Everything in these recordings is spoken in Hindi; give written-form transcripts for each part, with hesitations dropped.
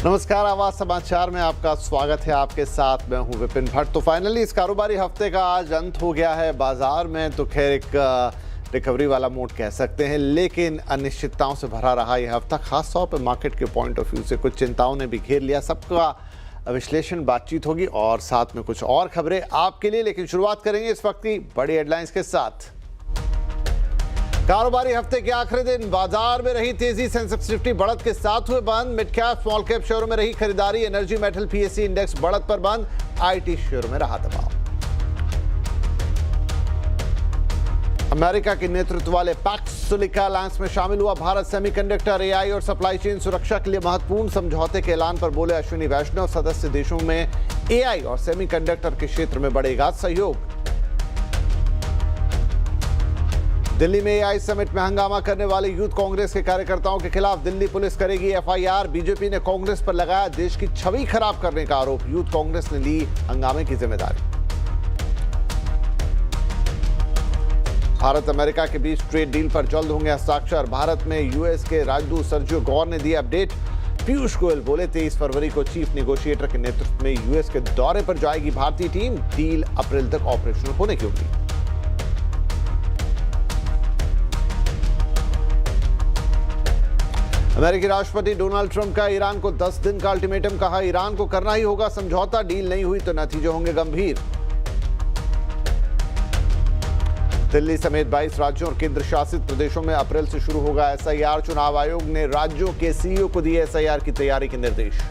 नमस्कार, आवाज समाचार में आपका स्वागत है। आपके साथ मैं हूं विपिन भट्ट। तो फाइनली इस कारोबारी हफ्ते का आज अंत हो गया है। बाजार में तो खैर एक रिकवरी वाला मोड कह सकते हैं, लेकिन अनिश्चितताओं से भरा रहा यह हफ्ता, खास तौर पर मार्केट के पॉइंट ऑफ व्यू से कुछ चिंताओं ने भी घेर लिया। सबका विश्लेषण बातचीत होगी और साथ में कुछ और खबरें आपके लिए, लेकिन शुरुआत करेंगे इस वक्त की बड़ी हेडलाइंस के साथ। कारोबारी हफ्ते के आखिरी दिन बाजार में रही तेजी। सेंसेक्स निफ्टी बढ़त के साथ हुए बंद। मिड कैप स्मॉल कैप शेयरों में रही खरीदारी। एनर्जी मेटल पीएससी इंडेक्स बढ़त पर बंद। आईटी शेयरों में रहा दबाव। अमेरिका के नेतृत्व वाले पैक्स सिलिका अलायंस में शामिल हुआ भारत। सेमीकंडक्टर, एआई और सप्लाई चेन सुरक्षा के लिए महत्वपूर्ण समझौते के ऐलान पर बोले अश्विनी वैष्णव। सदस्य देशों में एआई और सेमीकंडक्टर के क्षेत्र में बढ़ेगा सहयोग। दिल्ली में एआई समिट में हंगामा करने वाले यूथ कांग्रेस के कार्यकर्ताओं के खिलाफ दिल्ली पुलिस करेगी एफआईआर। बीजेपी ने कांग्रेस पर लगाया देश की छवि खराब करने का आरोप। यूथ कांग्रेस ने ली हंगामे की जिम्मेदारी। भारत अमेरिका के बीच ट्रेड डील पर जल्द होंगे हस्ताक्षर। भारत में यूएस के राजदूत सर्जियो गौर ने दी अपडेट। पीयूष गोयल बोले 23 फरवरी को चीफ नेगोशिएटर के नेतृत्व में यूएस के दौरे पर जाएगी भारतीय टीम। डील अप्रैल तक ऑपरेशनल होने की उम्मीद। अमेरिकी राष्ट्रपति डोनाल्ड ट्रंप का ईरान को 10 दिन का अल्टीमेटम। कहा ईरान को करना ही होगा समझौता, डील नहीं हुई तो नतीजे होंगे गंभीर। दिल्ली समेत 22 राज्यों और केंद्र शासित प्रदेशों में अप्रैल से शुरू होगा एसआईआर। चुनाव आयोग ने राज्यों के सीईओ को दिए एसआईआर की तैयारी के निर्देश।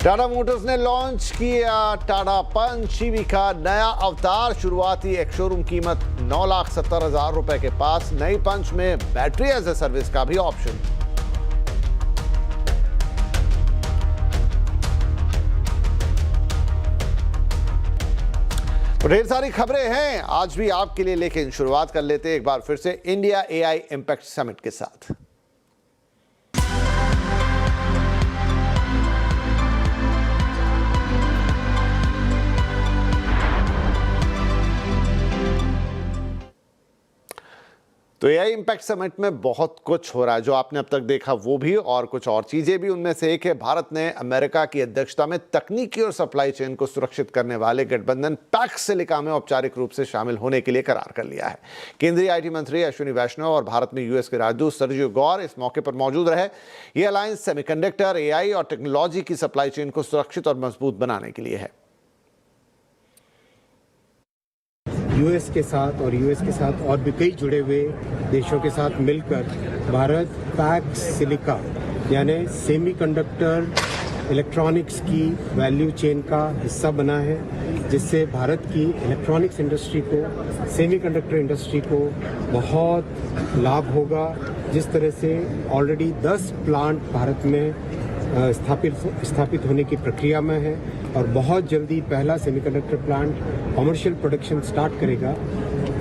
टाटा मोटर्स ने लॉन्च किया टाटा पंच ईवी का नया अवतार। शुरुआती एक शोरूम कीमत 9,70,000 रुपए के पास। नई पंच में बैटरी एज ए सर्विस का भी ऑप्शन। तो ढेर सारी खबरें हैं आज भी आपके लिए, लेकिन शुरुआत कर लेते हैं एक बार फिर से इंडिया एआई इंपैक्ट समिट के साथ। तो एआई इंपैक्ट समिट में बहुत कुछ हो रहा है, जो आपने अब तक देखा वो भी और कुछ और चीजें भी। उनमें से एक है भारत ने अमेरिका की अध्यक्षता में तकनीकी और सप्लाई चेन को सुरक्षित करने वाले गठबंधन पैक्स सिलिका में औपचारिक रूप से शामिल होने के लिए करार कर लिया है। केंद्रीय आईटी मंत्री अश्विनी वैष्णव और भारत में यूएस के राजदूत सर्जियो गौर इस मौके पर मौजूद रहे। ये अलायंस सेमीकंडक्टर, एआई और टेक्नोलॉजी की सप्लाई चेन को सुरक्षित और मजबूत बनाने के लिए है। यूएस के साथ और यूएस के साथ और भी कई जुड़े हुए देशों के साथ मिलकर भारत पैक्स सिलिका यानी सेमीकंडक्टर इलेक्ट्रॉनिक्स की वैल्यू चेन का हिस्सा बना है, जिससे भारत की इलेक्ट्रॉनिक्स इंडस्ट्री को, सेमीकंडक्टर इंडस्ट्री को बहुत लाभ होगा। जिस तरह से ऑलरेडी 10 प्लांट भारत में स्थापित होने की प्रक्रिया में है और बहुत जल्दी पहला semiconductor plant commercial production start करेगा।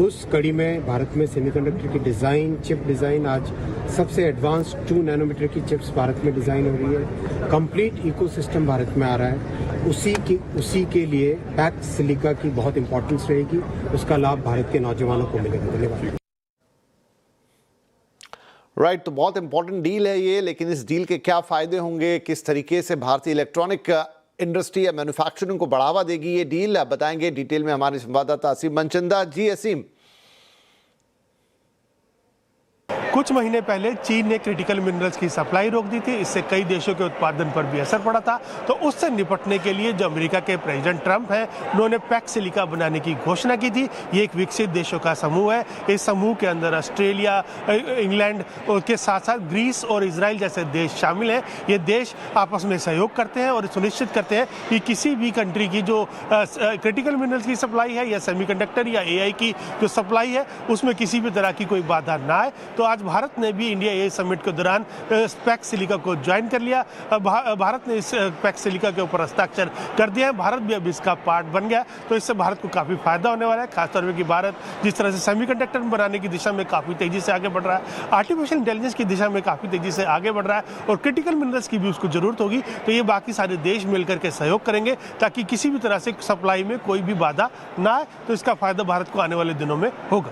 उस कड़ी में भारत में सेमीकंडक्टर की डिज़ाइन, चिप डिज़ाइन, आज सबसे एडवांस 2 नैनोमीटर की चिप्स भारत में डिज़ाइन हो रही है। कंप्लीट इकोसिस्टम भारत में आ रहा है। उसी के लिए पैक्स सिलिका की बहुत इंपॉर्टेंस रहेगी। उसका लाभ भारत के नौजवानों को मिलेगा। धन्यवाद। राइट, तो बहुत इंपॉर्टेंट डील है ये, लेकिन इस डील के क्या फायदे होंगे, किस तरीके से भारतीय इलेक्ट्रॉनिक इंडस्ट्री या मैन्युफैक्चरिंग को बढ़ावा देगी ये डील, बताएंगे डिटेल में हमारे संवाददाता असीम मनचंदा। जी असीम। कुछ महीने पहले चीन ने क्रिटिकल मिनरल्स की सप्लाई रोक दी थी। इससे कई देशों के उत्पादन पर भी असर पड़ा था। तो उससे निपटने के लिए जो अमेरिका के प्रेसिडेंट ट्रंप हैं, उन्होंने पैक्स सिलिका बनाने की घोषणा की थी। ये एक विकसित देशों का समूह है। इस समूह के अंदर ऑस्ट्रेलिया, इंग्लैंड के साथ साथ ग्रीस और इजराइल जैसे देश शामिल हैं। ये देश आपस में सहयोग करते हैं और सुनिश्चित करते हैं कि किसी भी कंट्री की जो क्रिटिकल मिनरल्स की सप्लाई है या सेमीकंडक्टर या एआई की जो सप्लाई है, उसमें किसी भी तरह की कोई बाधा ना आए। तो आज भारत ने भी इंडिया एआई समिट के दौरान पैक्स सिलिका को ज्वाइन कर लिया। भारत ने इस पैक्स सिलिका के ऊपर हस्ताक्षर कर दिया है। भारत भी अब इसका पार्ट बन गया। तो इससे भारत को काफ़ी फायदा होने वाला है। खासतौर पर कि भारत जिस तरह से सेमीकंडक्टर बनाने की दिशा में काफ़ी तेजी से आगे बढ़ रहा है, आर्टिफिशियल इंटेलिजेंस की दिशा में काफ़ी तेजी से आगे बढ़ रहा है और क्रिटिकल मिनरल्स की भी उसको जरूरत होगी। तो ये बाकी सारे देश मिलकर के सहयोग करेंगे ताकि किसी भी तरह से सप्लाई में कोई भी बाधा ना आए। तो इसका फायदा भारत को आने वाले दिनों में होगा।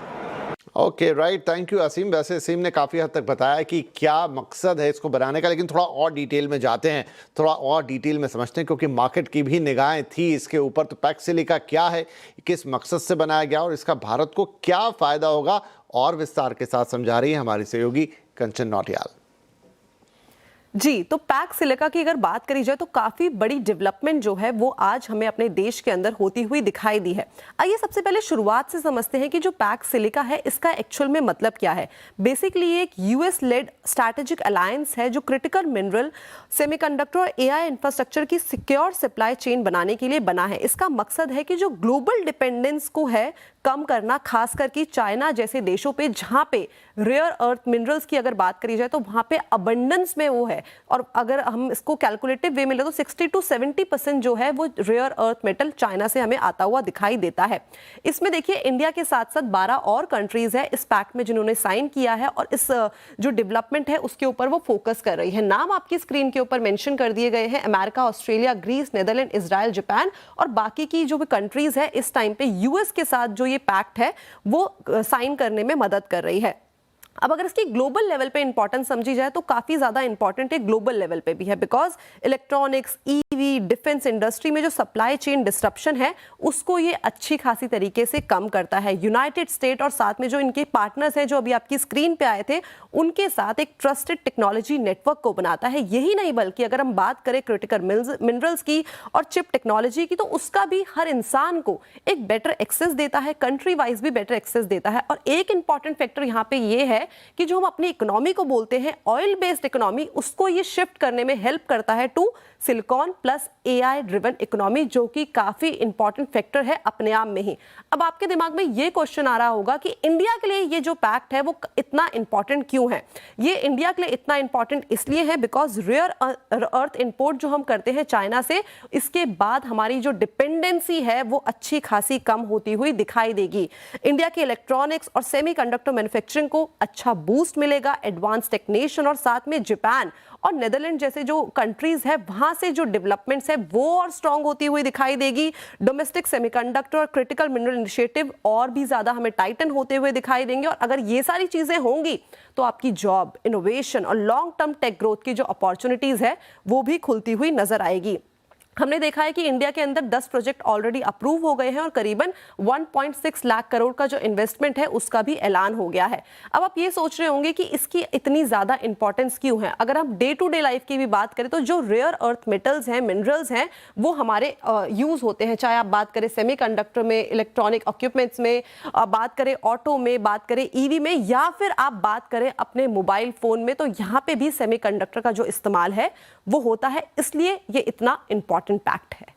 ओके राइट, थैंक यू असीम। वैसे असीम ने काफ़ी हद तक बताया कि क्या मकसद है इसको बनाने का, लेकिन थोड़ा और डिटेल में जाते हैं, थोड़ा और डिटेल में समझते हैं, क्योंकि मार्केट की भी निगाहें थी इसके ऊपर। तो पैक्स सिलिका क्या है, किस मकसद से बनाया गया और इसका भारत को क्या फ़ायदा होगा, और विस्तार के साथ समझा रही है हमारी सहयोगी कंचन नौटियाल। जी, तो पैक्स सिलिका की अगर बात करी जाए तो काफी बड़ी डेवलपमेंट जो है वो आज हमें अपने देश के अंदर होती हुई दिखाई दी है। आइए सबसे पहले शुरुआत से समझते हैं कि जो पैक्स सिलिका है इसका एक्चुअल में मतलब क्या है। बेसिकली एक यूएस लेड स्ट्रैटेजिक अलायंस है जो क्रिटिकल मिनरल, सेमीकंडक्टर और एआई इंफ्रास्ट्रक्चर की सिक्योर सप्लाई चेन बनाने के लिए बना है। इसका मकसद है कि जो ग्लोबल डिपेंडेंस को है कम करना, खास करके चाइना जैसे देशों पे जहां पे रेयर अर्थ मिनरल्स की अगर बात करी जाए तो वहां पे अबंडेंस में वो है, और अगर हम इसको कैलकुलेटिव वे में ले तो 60 to 70% जो है वो रेयर अर्थ मेटल चाइना से हमें आता हुआ दिखाई देता है। इसमें देखिए इंडिया के साथ साथ 12 और कंट्रीज है इस पैक्ट में जिन्होंने साइन किया है, और इस जो डेवलपमेंट है उसके ऊपर वो फोकस कर रही है। नाम आपकी स्क्रीन के ऊपर मेंशन कर दिए गए हैं, America, Australia, Greece, Netherland, Israel, Japan और बाकी की जो भी कंट्रीज है इस टाइम पे यूएस के साथ जो ये पैक्ट है वो साइन करने में मदद कर रही है। अब अगर इसकी ग्लोबल लेवल पे इंपॉर्टेंस समझी जाए तो काफी ज्यादा इंपॉर्टेंट है, ग्लोबल लेवल पे भी है, because electronics, EV, defence industry में जो सप्लाई चेन डिस्ट्रप्शन है उसको ये अच्छी खासी तरीके से कम करता है। यूनाइटेड स्टेट और साथ में जो इनके पार्टनर्स हैं जो अभी आपकी स्क्रीन पे आए थे उनके साथ एक ट्रस्टेड टेक्नोलॉजी नेटवर्क को बनाता है। यही नहीं बल्कि अगर हम बात करें क्रिटिकल मिनरल्स की और चिप टेक्नोलॉजी की तो उसका भी हर इंसान को एक बेटर एक्सेस देता है, कंट्री वाइज भी बेटर एक्सेस देता है। और एक इंपॉर्टेंट फैक्टर यहाँ पे ये है कि जो हम अपनी इकोनॉमी को बोलते हैं ऑयल बेस्ड इकोनॉमी, उसको ये शिफ्ट करने में हेल्प करता है to silicon plus AI driven economy, जो कि काफी इंपॉर्टेंट फैक्टर है अपने आप में ही। अब आपके दिमाग में ये क्वेश्चन आ रहा होगा कि इंडिया के लिए ये जो पैक्ट है वो इतना इंपॉर्टेंट क्यों है। ये इंडिया के लिए इतना इंपॉर्टेंट इसलिए है बिकॉज रेयर अर्थ इंपोर्ट जो हम करते हैं चाइना से, इसके बाद हमारी जो डिपेंडेंसी है वो अच्छी खासी कम होती हुई दिखाई देगी। इंडिया के इलेक्ट्रॉनिक्स और सेमीकंडक्टर मैन्युफैक्चरिंग को अच्छा बूस्ट मिलेगा। एडवांस टेक्नीशियन और साथ में जापान और नेदरलैंड जैसे जो कंट्रीज है वहां से जो डेवलपमेंट्स है वो और स्ट्रांग होती हुई दिखाई देगी। डोमेस्टिक सेमीकंडक्टर और क्रिटिकल मिनरल इनिशिएटिव और भी ज्यादा हमें टाइटन होते हुए दिखाई देंगे। और अगर ये सारी चीजें होंगी तो आपकी जॉब, इनोवेशन और लॉन्ग टर्म टेक ग्रोथ की जो अपॉर्चुनिटीज है वो भी खुलती हुई नजर आएगी। हमने देखा है कि इंडिया के अंदर 10 प्रोजेक्ट ऑलरेडी अप्रूव हो गए हैं और करीबन 1.6 लाख करोड़ का जो इन्वेस्टमेंट है उसका भी ऐलान हो गया है। अब आप ये सोच रहे होंगे कि इसकी इतनी ज्यादा इंपॉर्टेंस क्यों है। अगर हम डे टू डे लाइफ की भी बात करें तो जो रेयर अर्थ मेटल्स हैं, मिनरल्स हैं, वो हमारे यूज होते हैं, चाहे आप बात करें सेमीकंडक्टर में, इलेक्ट्रॉनिक इक्विपमेंट्स में, बात करें ऑटो में, बात करें ईवी में, या फिर आप बात करें अपने मोबाइल फोन में, तो यहाँ पे भी सेमीकंडक्टर का जो इस्तेमाल है वो होता है, इसलिए ये इतना इंपॉर्टेंट पैक्ट है।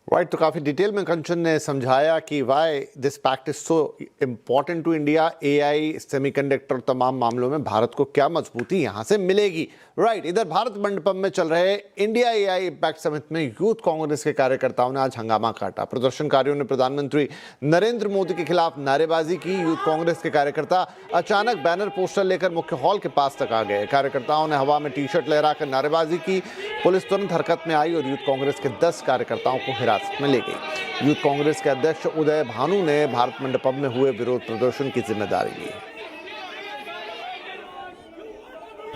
राइट, तो काफ़ी डिटेल में कंचन ने समझाया कि why this pact is so important to India. AI, semiconductor, तमाम मामलों में भारत को क्या मजबूती यहाँ से मिलेगी। राइट, इधर भारत मंडपम में चल रहे इंडिया एआई इम्पैक्ट समिट में यूथ कांग्रेस के कार्यकर्ताओं ने आज हंगामा काटा। प्रदर्शनकारियों ने प्रधानमंत्री नरेंद्र मोदी के खिलाफ नारेबाजी की। यूथ कांग्रेस के कार्यकर्ता अचानक बैनर पोस्टर लेकर मुख्य हॉल के पास तक आ गए। कार्यकर्ताओं ने हवा में टी शर्ट लहराकर नारेबाजी की। पुलिस तुरंत हरकत में आई और यूथ कांग्रेस के 10 कार्यकर्ताओं को हिरासत में ले गई। यूथ कांग्रेस के अध्यक्ष उदय भानु ने भारत मंडपम में हुए विरोध प्रदर्शन की जिम्मेदारी ली।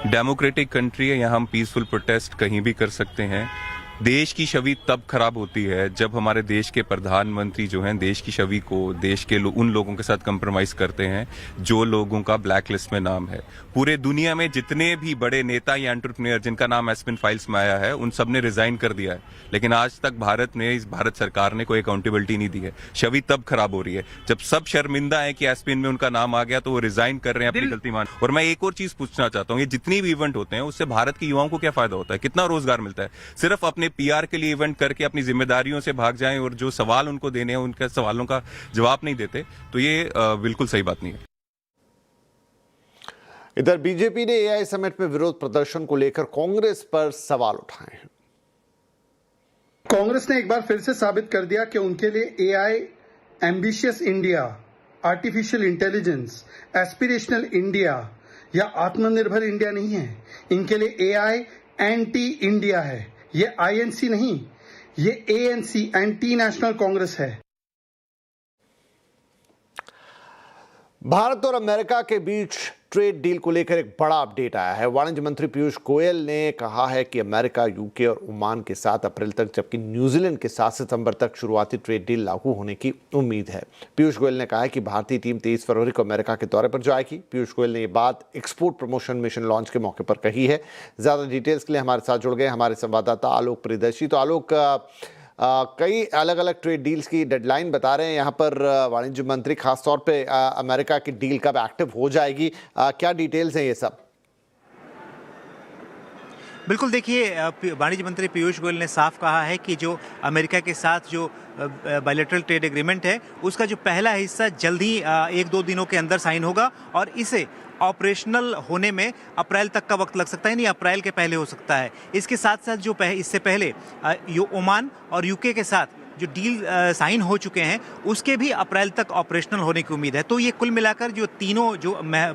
डेमोक्रेटिक कंट्री है, यहाँ हम पीसफुल प्रोटेस्ट कहीं भी कर सकते हैं। देश की छवि तब खराब होती है जब हमारे देश के प्रधानमंत्री जो हैं देश की छवि को देश के उन लोगों के साथ कंप्रोमाइज करते हैं जो लोगों का ब्लैक लिस्ट में नाम है। पूरे दुनिया में जितने भी बड़े नेता या एंटरप्रेन्योर जिनका नाम एस्पिन फाइल्स में आया है उन सब ने रिजाइन कर दिया है, लेकिन आज तक भारत सरकार ने कोई अकाउंटेबिलिटी नहीं दी है। छवि तब खराब हो रही है जब सब शर्मिंदा है कि एस्पिन में उनका नाम आ गया तो वो रिजाइन कर रहे हैं अपनी गलती मान। और मैं एक और चीज पूछना चाहता हूँ, ये जितनी भी इवेंट होते हैं उससे भारत के युवाओं को क्या फायदा होता है, कितना रोजगार मिलता है? सिर्फ अपने पीआर के लिए इवेंट करके अपनी जिम्मेदारियों से भाग जाएं और जो सवाल उनको देने हैं उनके सवालों का जवाब नहीं देते, तो ये बिल्कुल सही बात नहीं है। इधर बीजेपी ने एआई समिट में विरोध प्रदर्शन को लेकर कांग्रेस पर सवाल उठाए हैं। कांग्रेस ने एक बार फिर से साबित कर दिया कि उनके लिए AI, ambitious India, artificial intelligence, aspirational India या आत्मनिर्भर इंडिया नहीं है। इनके लिए एआई एंटी इंडिया है। ये आईएनसी नहीं, ये एएनसी, एंटी नेशनल कांग्रेस है। भारत और अमेरिका के बीच ट्रेड डील को लेकर एक बड़ा अपडेट आया है। वाणिज्य मंत्री पीयूष गोयल ने कहा है कि अमेरिका, यूके और ओमान के साथ अप्रैल तक, जबकि न्यूजीलैंड के साथ सितंबर तक शुरुआती ट्रेड डील लागू होने की उम्मीद है। पीयूष गोयल ने कहा है कि भारतीय टीम 23 फरवरी को अमेरिका के दौरे पर जाएगी। पीयूष गोयल ने ये बात एक्सपोर्ट प्रमोशन मिशन लॉन्च के मौके पर कही है। ज्यादा डिटेल्स के लिए हमारे साथ जुड़ गए हमारे संवाददाता आलोक प्रियदर्शी। तो आलोक, कई अलग अलग ट्रेड डील्स की डेडलाइन बता रहे हैं यहाँ पर वाणिज्य मंत्री, खासतौर पे अमेरिका की डील कब एक्टिव हो जाएगी, क्या डिटेल्स हैं ये सब? बिल्कुल, देखिए, वाणिज्य मंत्री पीयूष गोयल ने साफ कहा है कि जो अमेरिका के साथ जो बायलैटरल ट्रेड एग्रीमेंट है उसका जो पहला हिस्सा जल्द ही 1-2 दिनों के अंदर साइन होगा और इसे ऑपरेशनल होने में अप्रैल तक का वक्त लग सकता है, नहीं अप्रैल के पहले हो सकता है। इसके साथ साथ जो इससे पहले ओमान और यूके के साथ जो डील साइन हो चुके हैं उसके भी अप्रैल तक ऑपरेशनल होने की उम्मीद है। तो ये कुल मिलाकर जो तीनों जो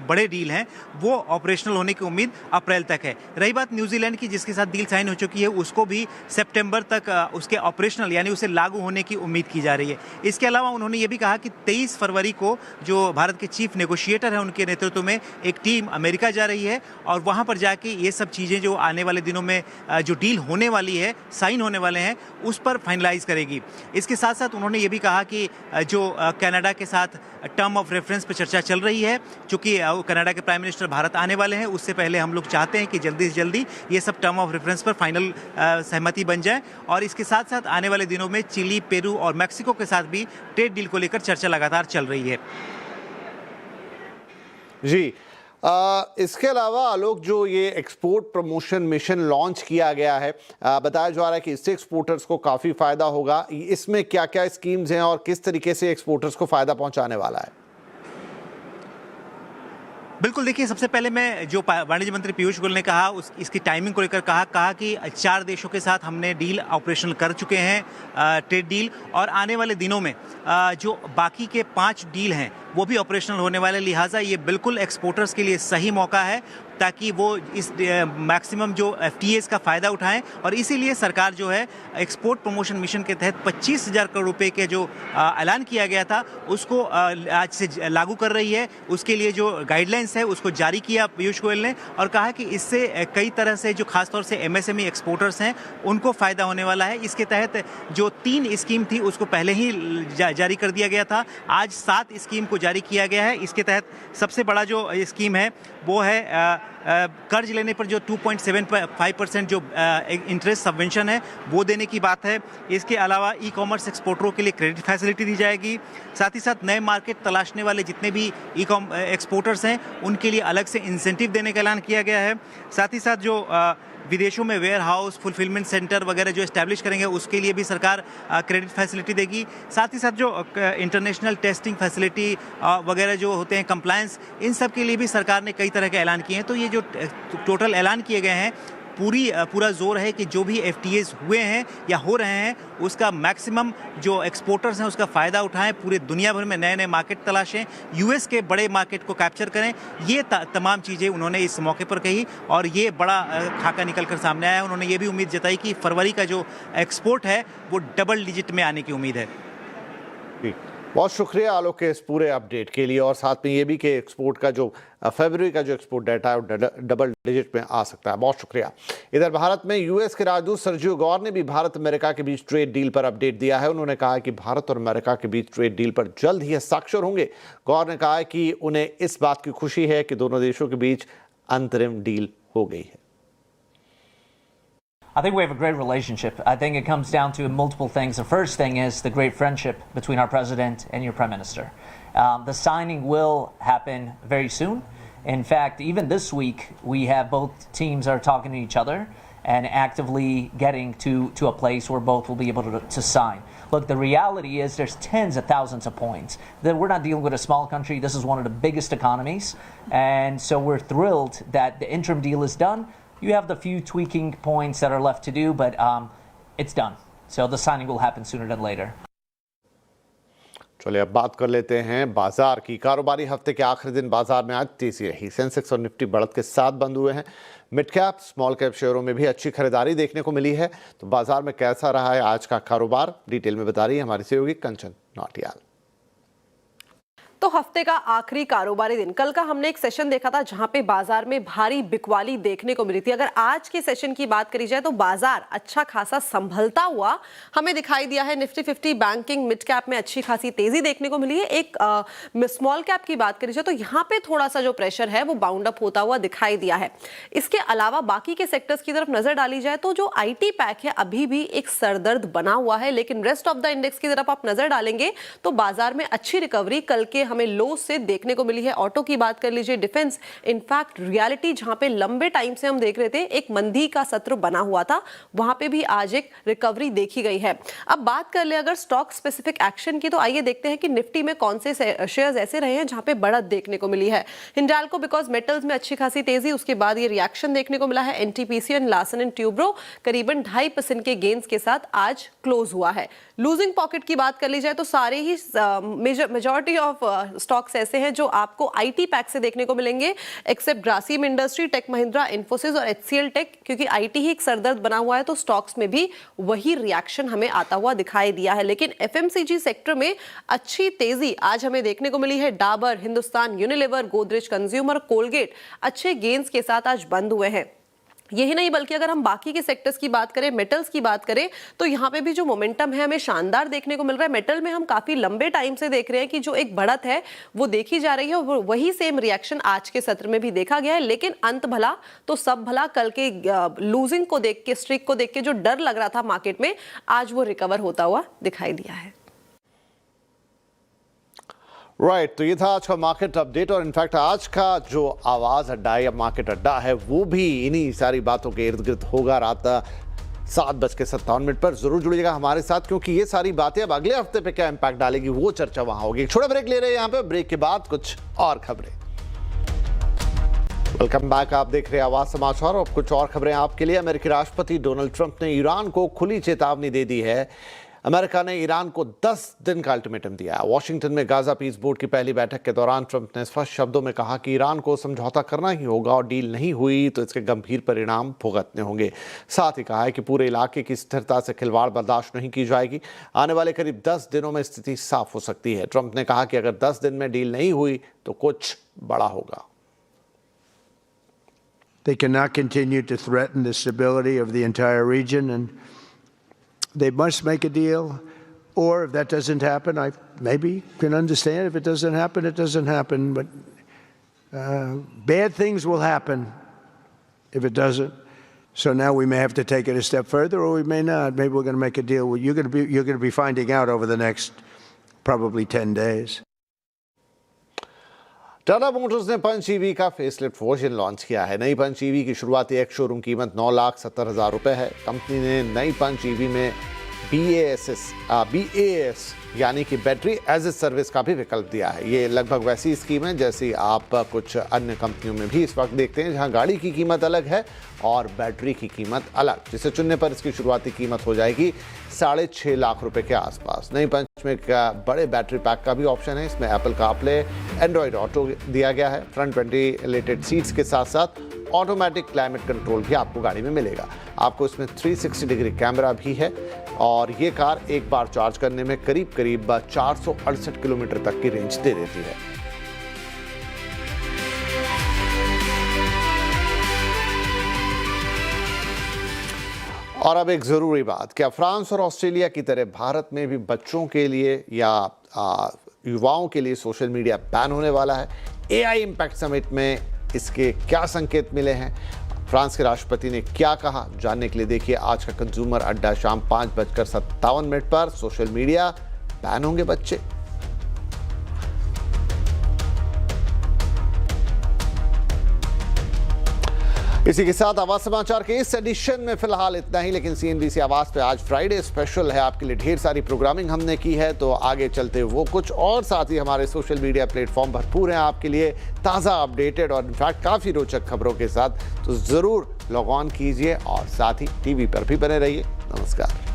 बड़े डील हैं वो ऑपरेशनल होने की उम्मीद अप्रैल तक है। रही बात न्यूजीलैंड की, जिसके साथ डील साइन हो चुकी है, उसको भी सितंबर तक उसके ऑपरेशनल यानी उसे लागू होने की उम्मीद की जा रही है। इसके अलावा उन्होंने ये भी कहा कि 23 फरवरी को जो भारत के चीफ नेगोशिएटर हैं उनके नेतृत्व में एक टीम अमेरिका जा रही है और वहाँ पर जाके ये सब चीज़ें जो आने वाले दिनों में जो डील होने वाली है, साइन होने वाले हैं, उस पर फाइनलाइज करेगी। इसके साथ साथ उन्होंने ये भी कहा कि जो कनाडा के साथ टर्म ऑफ रेफरेंस पर चर्चा चल रही है, चूंकि कनाडा के प्राइम मिनिस्टर भारत आने वाले हैं, उससे पहले हम लोग चाहते हैं कि जल्दी से जल्दी ये सब टर्म ऑफ रेफरेंस पर फाइनल सहमति बन जाए। और इसके साथ साथ आने वाले दिनों में चिली, पेरू और मैक्सिको के साथ भी ट्रेड डील को लेकर चर्चा लगातार चल रही है। जी, इसके अलावा आलोक, जो ये एक्सपोर्ट प्रमोशन मिशन लॉन्च किया गया है, बताया जा रहा है कि इससे एक्सपोर्टर्स को काफ़ी फ़ायदा होगा। इसमें क्या क्या स्कीम्स हैं और किस तरीके से एक्सपोर्टर्स को फ़ायदा पहुंचाने वाला है? बिल्कुल, देखिए, सबसे पहले मैं जो वाणिज्य मंत्री पीयूष गोयल ने कहा इसकी टाइमिंग को लेकर कहा कि 4 देशों के साथ हमने डील ऑपरेशनल कर चुके हैं, ट्रेड डील, और आने वाले दिनों में जो बाकी के 5 डील हैं वो भी ऑपरेशनल होने वाले। लिहाजा ये बिल्कुल एक्सपोर्टर्स के लिए सही मौका है ताकि वो इस मैक्सिमम जो FTAs का फ़ायदा उठाएं। और इसीलिए सरकार जो है एक्सपोर्ट प्रमोशन मिशन के तहत 25,000 करोड़ रुपए के जो ऐलान किया गया था उसको आज से लागू कर रही है। उसके लिए जो गाइडलाइंस है उसको जारी किया पीयूष गोयल ने और कहा कि इससे कई तरह से जो खासतौर से MSME एक्सपोर्टर्स हैं उनको फ़ायदा होने वाला है। इसके तहत जो 3 स्कीम थी उसको पहले ही जारी कर दिया गया था, आज 7 स्कीम को जारी किया गया है। इसके तहत सबसे बड़ा जो स्कीम है वो है कर्ज लेने पर जो 2.75% जो इंटरेस्ट सबवेंशन है वो देने की बात है। इसके अलावा ई-कॉमर्स एक्सपोर्टरों के लिए क्रेडिट फैसिलिटी दी जाएगी। साथ ही साथ नए मार्केट तलाशने वाले जितने भी एक्सपोर्टर्स हैं उनके लिए अलग से इंसेंटिव देने का ऐलान किया गया है। साथ ही साथ जो विदेशों में वेयर हाउस, फुलफिलमेंट सेंटर वगैरह जो एस्टैब्लिश करेंगे उसके लिए भी सरकार क्रेडिट फैसिलिटी देगी। साथ ही साथ जो इंटरनेशनल टेस्टिंग फैसिलिटी वगैरह जो होते हैं, कंप्लायंस, इन सब के लिए भी सरकार ने कई तरह के ऐलान किए हैं। तो ये जो टोटल ऐलान किए गए हैं पूरा जोर है कि जो भी FTAs हुए हैं या हो रहे हैं उसका मैक्सिमम जो एक्सपोर्टर्स हैं उसका फ़ायदा उठाएं, पूरे दुनिया भर में नए नए मार्केट तलाशें, US के बड़े मार्केट को कैप्चर करें। ये तमाम चीज़ें उन्होंने इस मौके पर कही और ये बड़ा खाका निकल कर सामने आया। उन्होंने ये भी उम्मीद जताई कि फरवरी का जो एक्सपोर्ट है वो डबल डिजिट में आने की उम्मीद है। बहुत शुक्रिया आलोक के इस पूरे अपडेट के लिए, और साथ में ये भी कि एक्सपोर्ट का जो फरवरी का जो एक्सपोर्ट डाटा है वो डबल डिजिट में आ सकता है। बहुत शुक्रिया। इधर भारत में US के राजदूत सर्जियो गौर ने भी भारत अमेरिका के बीच ट्रेड डील पर अपडेट दिया है। उन्होंने कहा कि भारत और अमेरिका के बीच ट्रेड डील पर जल्द ही हस्ताक्षर होंगे। गौर ने कहा कि उन्हें इस बात की खुशी है कि दोनों देशों के बीच अंतरिम डील हो गई है। I think we have a great relationship. I think it comes down to multiple things. The first thing is the great friendship between our president and your prime minister. The signing will happen very soon. In fact, even this week, we have both teams are talking to each other and actively getting to a place where both will be able to sign. Look, the reality is there's tens of thousands of points. That we're not dealing with a small country. This is one of the biggest economies. And so we're thrilled that the interim deal is done. You have the few tweaking points that are left to do, but it's done. So the signing will happen sooner than later. चलिए अब बात कर लेते हैं बाजार की। कारोबारी हफ्ते के आखिरी दिन बाजार में आज तेजी रही। सेंसेक्स और निफ्टी बढ़त के साथ बंद हुए हैं। मिड कैप, स्मॉल कैप शेयरों में भी अच्छी खरीदारी देखने को मिली है। तो बाजार में कैसा रहा है आज का कारोबार, डिटेल में बता रही है हमारी सहयोगी कंचन नौटियाल। तो हफ्ते का आखिरी कारोबारी दिन, कल का हमने एक सेशन देखा था जहां पे बाजार में भारी बिकवाली देखने को मिली थी। अगर आज के सेशन की बात करी जाए तो बाजार अच्छा खासा संभलता हुआ हमें दिखाई दिया है। निफ्टी 50 बैंकिंग मिड कैप में अच्छी खासी तेजी देखने को मिली है। एक स्मॉल कैप की बात करी जाए तो यहाँ पे थोड़ा सा जो प्रेशर है वो बाउंड अप होता हुआ दिखाई दिया है। इसके अलावा बाकी के सेक्टर्स की तरफ नजर डाली जाए तो जो आईटी पैक है अभी भी एक सरदर्द बना हुआ है, लेकिन रेस्ट ऑफ द इंडेक्स की तरफ आप नजर डालेंगे तो बाजार में अच्छी रिकवरी कल के हमें लो से देखने को मिली है। ऑटो की बात कर लीजिए, डिफेंस, इनफैक्ट रियलिटी जहां पे लंबे टाइम से हम देख रहे थे एक मंदी का सत्र बना हुआ था, वहां पे भी आज एक रिकवरी देखी गई है। अब बात कर ले अगर स्टॉक स्पेसिफिक एक्शन की, तो आइए देखते हैं कि निफ्टी में कौन से शेयर्स ऐसे रहे हैं जहां पे बढ़त देखने को मिली है। हिंडाल्को बिकॉज मेटल्स में अच्छी खासी तेजी, उसके बाद ये रिएक्शन देखने को मिला है। NTPC and Larsen and Toubro करीबन 2.5% के गेन्स के साथ आज क्लोज हुआ है। लूजिंग पॉकेट की बात कर ली जाए तो सारे ही मेजॉरिटी ऑफ स्टॉक्स ऐसे हैं जो आपको आईटी पैक से देखने को मिलेंगे, एक्सेप्ट ग्रासिम इंडस्ट्री, टेक महिंद्रा, इन्फोसिस और एचसीएल टेक, क्योंकि आईटी ही एक सरदर्द बना हुआ है तो स्टॉक्स में भी वही रिएक्शन हमें आता हुआ दिखाई दिया है। लेकिन एफएमसीजी सेक्टर में अच्छी तेजी आज हमें देखने को मिली है। Dabur, Hindustan Unilever, Godrej consumer, Colgate अच्छे गेन्स के साथ आज बंद हुए हैं। यही नहीं बल्कि अगर हम बाकी के सेक्टर्स की बात करें, मेटल्स की बात करें, तो यहाँ पे भी जो मोमेंटम है हमें शानदार देखने को मिल रहा है। मेटल में हम काफी लंबे टाइम से देख रहे हैं कि जो एक बढ़त है वो देखी जा रही है और वही सेम रिएक्शन आज के सत्र में भी देखा गया है। लेकिन अंत भला तो सब भला, कल के लूजिंग को देख के, स्ट्रिक को देख के जो डर लग रहा था मार्केट में, आज वो रिकवर होता हुआ दिखाई दिया है। राइट, तो ये था आज का मार्केट अपडेट। और इनफैक्ट आज का जो आवाज अड्डा या मार्केट अड्डा है वो भी इन्हीं सारी बातों के इर्द गिर्द होगा। रात 7:57 पर जरूर जुड़िएगा हमारे साथ, क्योंकि ये सारी बातें अब अगले हफ्ते पे क्या इंपैक्ट डालेगी वो चर्चा वहां होगी। एक छोटा ब्रेक ले रहे हैं यहाँ पे, ब्रेक के बाद कुछ और खबरें। वेलकम बैक, आप देख रहे हैं आवाज समाचार और कुछ और खबरें आपके लिए। अमेरिकी राष्ट्रपति डोनाल्ड ट्रंप ने ईरान को खुली चेतावनी दे दी है। अमेरिका ने ईरान को 10 दिन का अल्टीमेटम दिया है। वॉशिंगटन में गाजा पीस बोर्ड की पहली बैठक के दौरान ट्रंप ने स्पष्ट शब्दों में कहा कि ईरान को समझौता करना ही होगा और डील नहीं हुई तो इसके गंभीर परिणाम भुगतने होंगे। साथ ही कहा है कि पूरे इलाके की स्थिरता से खिलवाड़ बर्दाश्त नहीं की जाएगी। आने वाले करीब 10 दिनों में स्थिति साफ हो सकती है। ट्रंप ने कहा कि अगर 10 दिन में डील नहीं हुई तो कुछ बड़ा होगा। They cannot continue to threaten the stability of the entire region, and they must make a deal. Or if that doesn't happen, I maybe can understand. If it doesn't happen, it doesn't happen. But bad things will happen if it doesn't. So now we may have to take it a step further, or we may not. Maybe we're going to make a deal. You're going to be finding out over the next probably 10 days. Tata Motors ने पंच ईवी का फेसलिफ्ट वर्जन लॉन्च किया है। नई पंच ईवी की शुरुआती एक शोरूम कीमत 9,70,000 रुपए है। कंपनी ने नई पंच ईवी में BAS यानी कि बैटरी एज ए सर्विस का भी विकल्प दिया है। ये लगभग वैसी स्कीम है जैसी आप कुछ अन्य कंपनियों में भी इस वक्त देखते हैं, जहां गाड़ी की कीमत अलग है और बैटरी की कीमत अलग, जिसे चुनने पर इसकी शुरुआती कीमत हो जाएगी 6.5 लाख रुपए के आसपास। नई पंच में एक बड़े बैटरी पैक का भी ऑप्शन है। इसमें एप्पल कारप्ले, एंड्रॉइड ऑटो दिया गया है। फ्रंट वेंटिलेटेड सीट्स के साथ साथ ऑटोमेटिक क्लाइमेट कंट्रोल भी आपको गाड़ी में मिलेगा। आपको इसमें 360 डिग्री कैमरा भी है और ये कार एक बार चार्ज करने में करीब 468 किलोमीटर तक की रेंज दे देती है। और अब एक जरूरी बात, क्या फ्रांस और ऑस्ट्रेलिया की तरह भारत में भी बच्चों के लिए या युवाओं के लिए सोशल मीडिया बैन होने वाला है? AI इम्पैक्ट समिट में इसके क्या संकेत मिले हैं? फ्रांस के राष्ट्रपति ने क्या कहा? जानने के लिए देखिए आज का कंज्यूमर अड्डा शाम 5:57 पर। सोशल मीडिया बैन होंगे बच्चे? इसी के साथ आवाज समाचार के इस एडिशन में फिलहाल इतना ही, लेकिन CNBC आवाज पे आज फ्राइडे स्पेशल है। आपके लिए ढेर सारी प्रोग्रामिंग हमने की है, तो आगे चलते वो कुछ और, साथ ही हमारे सोशल मीडिया प्लेटफॉर्म भरपूर हैं आपके लिए ताज़ा, अपडेटेड और इनफैक्ट काफ़ी रोचक खबरों के साथ। तो ज़रूर लॉग ऑन कीजिए और साथ ही TV पर भी बने रहिए। नमस्कार।